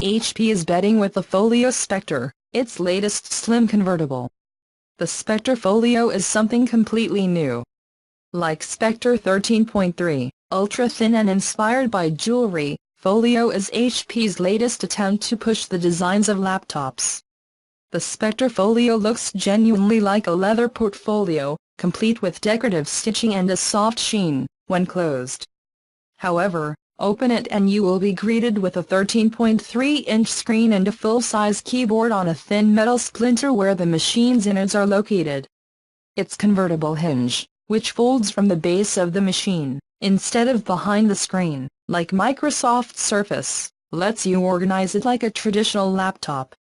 HP is betting with the Folio Specter, its latest slim convertible. The Specter Folio is something completely new. Like Specter 13.3, ultra-thin and inspired by jewelry, Folio is HP's latest attempt to push the designs of laptops. The Specter Folio looks genuinely like a leather portfolio, complete with decorative stitching and a soft sheen, when closed. However, open it and you will be greeted with a 13.3-inch screen and a full-size keyboard on a thin metal splinter where the machine's innards are located. Its convertible hinge, which folds from the base of the machine, instead of behind the screen, like Microsoft's Surface, lets you organize it like a traditional laptop.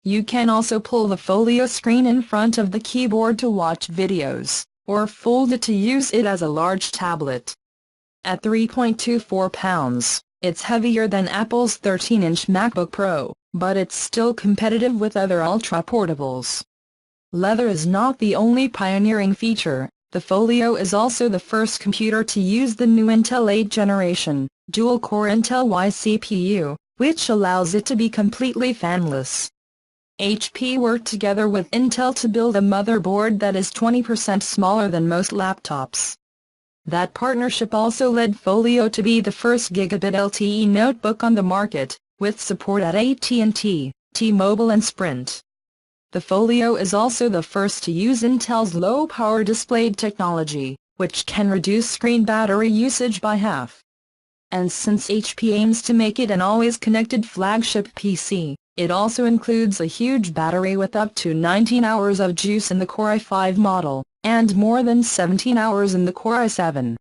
You can also pull the Folio screen in front of the keyboard to watch videos, or fold it to use it as a large tablet. At 3.24 pounds, it's heavier than Apple's 13-inch MacBook Pro, but it's still competitive with other ultraportables. Leather is not the only pioneering feature. The Folio is also the first computer to use the new Intel 8th generation, dual-core Intel Y CPU, which allows it to be completely fanless. HP worked together with Intel to build a motherboard that is 20% smaller than most laptops. That partnership also led Folio to be the first gigabit LTE notebook on the market, with support at AT&T, T-Mobile and Sprint. The Folio is also the first to use Intel's low-power display technology, which can reduce screen battery usage by half. And since HP aims to make it an always-connected flagship PC, it also includes a huge battery with up to 19 hours of juice in the Core i5 model, and more than 17 hours in the Core i7.